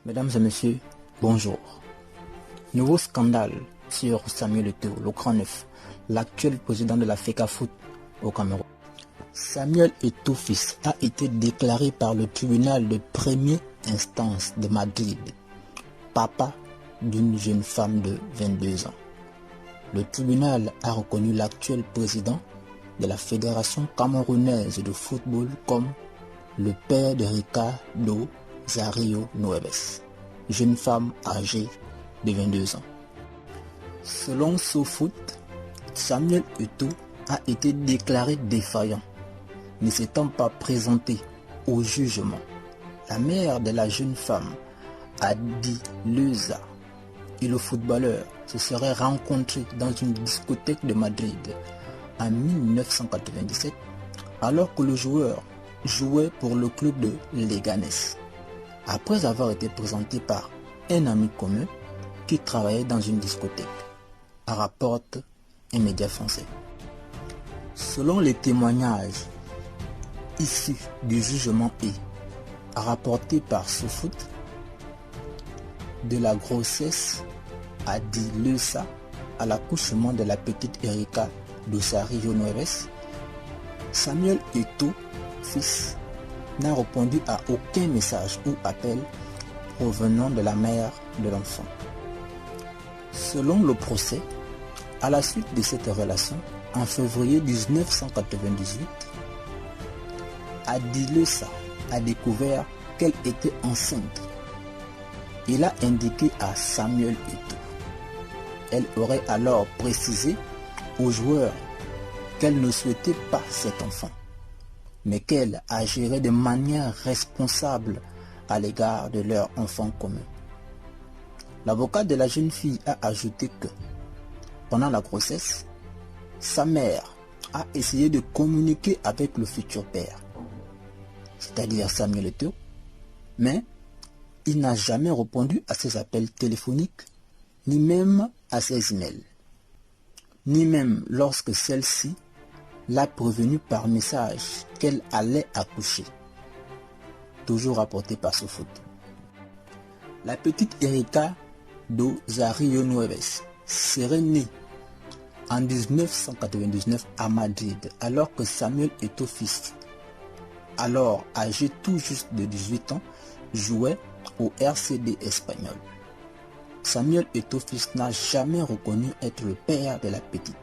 Mesdames et messieurs, bonjour. Nouveau scandale sur Samuel Eto'o, le grand neuf, l'actuel président de la FECAFOOT au Cameroun. Samuel Eto'o fils a été déclaré par le tribunal de première instance de Madrid papa d'une jeune femme de 22 ans. Le tribunal a reconnu l'actuel président de la Fédération camerounaise de football comme le père de Ricardo Zario Nueves, jeune femme âgée de 22 ans. Selon SoFoot, Samuel Eto'o a été déclaré défaillant, ne s'étant pas présenté au jugement. La mère de la jeune femme a dit Leza et le footballeur se seraient rencontrés dans une discothèque de Madrid en 1997 alors que le joueur jouait pour le club de Leganés. Après avoir été présenté par un ami commun qui travaillait dans une discothèque, rapporte un média français. Selon les témoignages issus du jugement et rapportés par SoFoot, de la grossesse a dit Leza à l'accouchement de la petite Erika Zario Nueves, Samuel Eto'o, fils, n'a répondu à aucun message ou appel provenant de la mère de l'enfant. Selon le procès, à la suite de cette relation, en février 1998, Adi Leza a découvert qu'elle était enceinte. Il a indiqué à Samuel Eto'o. Elle aurait alors précisé au joueur qu'elle ne souhaitait pas cet enfant, mais qu'elle agirait de manière responsable à l'égard de leur enfant commun. L'avocat de la jeune fille a ajouté que, pendant la grossesse, sa mère a essayé de communiquer avec le futur père, c'est-à-dire Samuel Eto'o, mais il n'a jamais répondu à ses appels téléphoniques, ni même à ses emails, ni même lorsque celle-ci l'a prévenu par message qu'elle allait accoucher. Toujours rapporté par SoFoot. La petite Erika Zario Nueves serait née en 1999 à Madrid, alors que Samuel Eto'o fils, alors âgé tout juste de 18 ans, jouait au RCD espagnol. Samuel Eto'o fils n'a jamais reconnu être le père de la petite,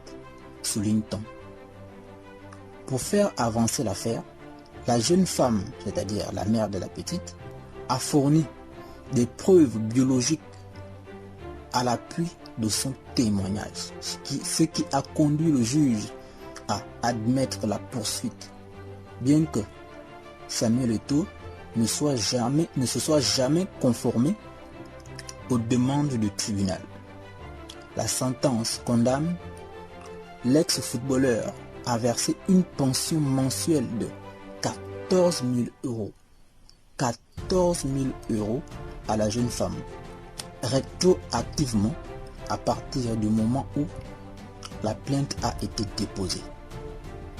souligne-t-on. Pour faire avancer l'affaire, la jeune femme, c'est-à-dire la mère de la petite, a fourni des preuves biologiques à l'appui de son témoignage, ce qui a conduit le juge à admettre la poursuite, bien que Samuel Eto'o ne se soit jamais conformé aux demandes du tribunal. La sentence condamne l'ex-footballeur à verser une pension mensuelle de 14 000 euros. 14 000 euros à la jeune femme, rétroactivement à partir du moment où la plainte a été déposée.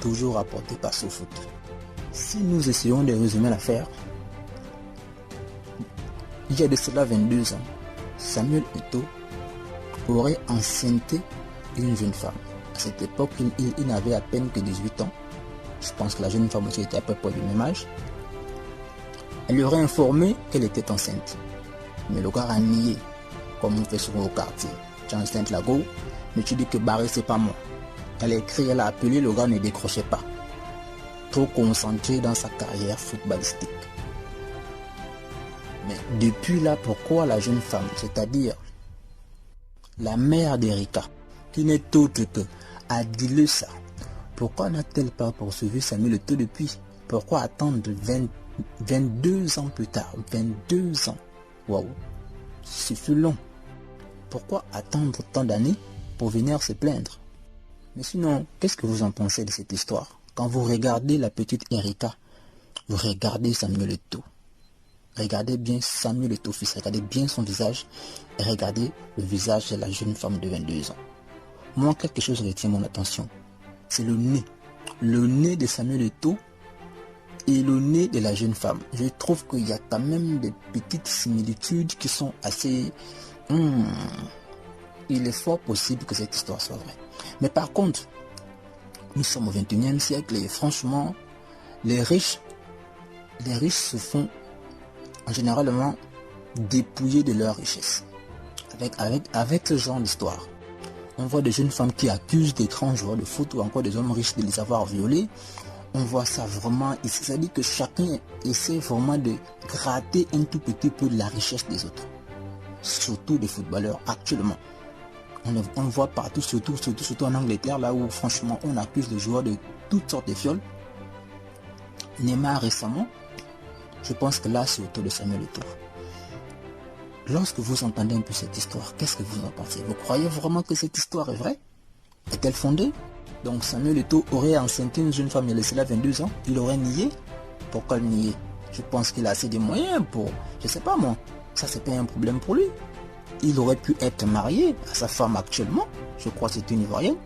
Toujours rapporté par SoFoot. Si nous essayons de résumer l'affaire, il y a de cela 22 ans, Samuel Eto'o aurait enceinté une jeune femme. À cette époque, il n'avait à peine que 18 ans. Je pense que la jeune femme aussi était à peu près du même âge. Elle lui aurait informé qu'elle était enceinte. Mais le gars a nié, comme on fait souvent au quartier. Tu es enceinte là, go, mais tu dis que Barré c'est pas moi. Elle a écrit, elle a appelé, le gars ne décrochait pas. Trop concentré dans sa carrière footballistique. Mais depuis là, pourquoi la jeune femme, c'est-à-dire la mère d'Erika, qui n'est autre que Adi Leza, pourquoi n'a-t-elle pas poursuivi Samuel Eto'o depuis? Pourquoi attendre 22 ans plus tard? 22 ans. Waouh, c'est plus long. Pourquoi attendre tant d'années pour venir se plaindre? Mais sinon, qu'est-ce que vous en pensez de cette histoire? Quand vous regardez la petite Erika, vous regardez Samuel Eto'o. Regardez bien Samuel Eto'o fils, regardez bien son visage et regardez le visage de la jeune femme de 22 ans. Moi, quelque chose retient mon attention. C'est le nez. Le nez de Samuel Eto'o et le nez de la jeune femme. Je trouve qu'il y a quand même des petites similitudes qui sont assez... Il est fort possible que cette histoire soit vraie. Mais par contre, nous sommes au 21e siècle et franchement, les riches se font généralement dépouiller de leur richesse. Avec ce genre d'histoire. On voit des jeunes femmes qui accusent des grands joueurs de foot ou encore des hommes riches de les avoir violés. On voit ça vraiment, c'est-à-dire que chacun essaie vraiment de gratter un tout petit peu de la richesse des autres. Surtout des footballeurs actuellement. On voit partout, surtout en Angleterre, là où franchement on accuse les joueurs de toutes sortes de viols. Neymar récemment, je pense que là c'est autour de Samuel Eto'o. Lorsque vous entendez un peu cette histoire, qu'est-ce que vous en pensez? Vous croyez vraiment que cette histoire est vraie? Est-elle fondée? Donc Samuel Eto'o aurait enceinté une jeune femme, il a laissé là 22 ans, il aurait nié. Pourquoi le nier? Je pense qu'il a assez de moyens pour, je sais pas moi, ça c'est pas un problème pour lui. Il aurait pu être marié à sa femme actuellement, je crois que c'est une Ivoirienne,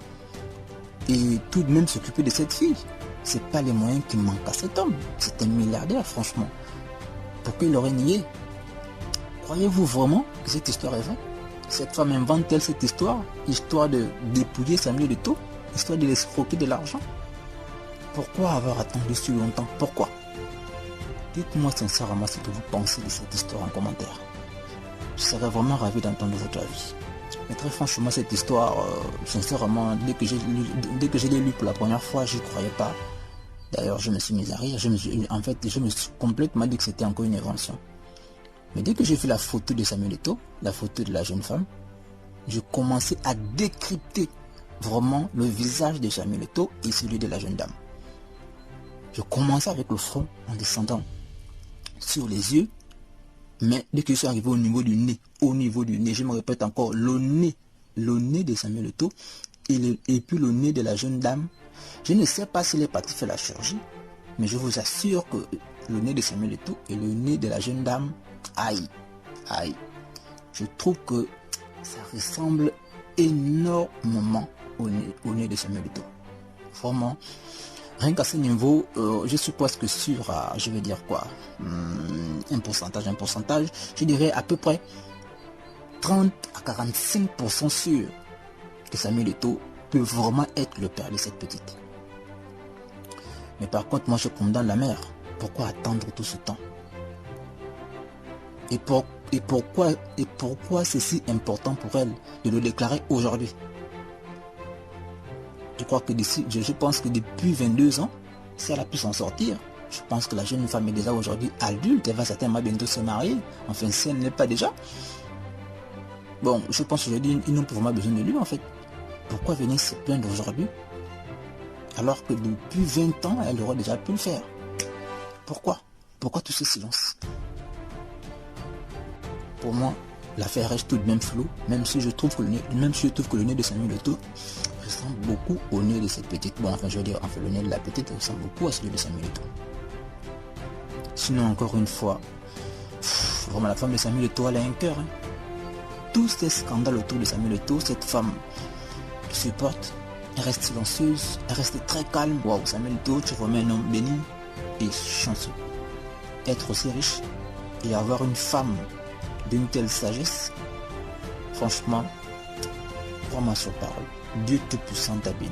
et tout de même s'occuper de cette fille. C'est pas les moyens qui manquent à cet homme, c'est un milliardaire franchement. Pourquoi il aurait nié? Croyez-vous vraiment que cette histoire est vraie? Cette femme invente-t-elle cette histoire? Histoire de dépouiller Samuel Eto'o? Histoire de l'escroquer de l'argent? Pourquoi avoir attendu si longtemps? Pourquoi? Dites-moi sincèrement ce que vous pensez de cette histoire en commentaire. Je serais vraiment ravi d'entendre votre avis. Mais très franchement, cette histoire, sincèrement, dès que je l'ai lu pour la première fois, je n'y croyais pas. D'ailleurs, je me suis mis à rire. Je me suis complètement dit que c'était encore une invention. Mais dès que j'ai vu la photo de Samuel Eto'o, la photo de la jeune femme, je commençais à décrypter vraiment le visage de Samuel Eto'o et celui de la jeune dame. Je commençais avec le front en descendant sur les yeux, mais dès que je suis arrivé au niveau du nez, je me répète encore, le nez de Samuel Eto'o et puis le nez de la jeune dame, je ne sais pas s'il est parti faire la chirurgie, mais je vous assure que le nez de Samuel Eto'o et le nez de la jeune dame, aïe, je trouve que ça ressemble énormément au nez de Samuel Eto'o. Vraiment, rien qu'à ce niveau, je suis presque sûr à, je vais dire quoi, un pourcentage, je dirais à peu près 30 à 45% sûr que Samuel Eto'o peut vraiment être le père de cette petite. Mais par contre, moi je condamne la mère. Pourquoi attendre tout ce temps? Et pourquoi c'est si important pour elle de le déclarer aujourd'hui? Je crois que je pense que depuis 22 ans, si elle a pu s'en sortir, je pense que la jeune femme est déjà aujourd'hui adulte, elle va certainement bientôt se marier, enfin si elle n'est pas déjà. Bon, je pense qu'aujourd'hui, ils n'ont pas vraiment besoin de lui en fait. Pourquoi venir se plaindre aujourd'hui? Alors que depuis 20 ans, elle aurait déjà pu le faire. Pourquoi tout ce silence? Pour moi, l'affaire reste tout de même floue, même si je trouve que le nez de Samuel Eto'o ressemble beaucoup au nez de cette petite. Bon, enfin, je veux dire, le nez de la petite ressemble beaucoup à celui de Samuel Eto'o. Sinon, encore une fois, vraiment, la femme de Samuel Eto'o, elle a un cœur. Hein. Tous ces scandales autour de Samuel Eto'o, cette femme le supporte, elle reste silencieuse, elle reste très calme. Waouh, Samuel Eto'o, tu remets un homme béni et chanceux. Être aussi riche et avoir une femme d'une telle sagesse, franchement, prends-moi sur parole. Dieu Tout-Puissant t'abîme.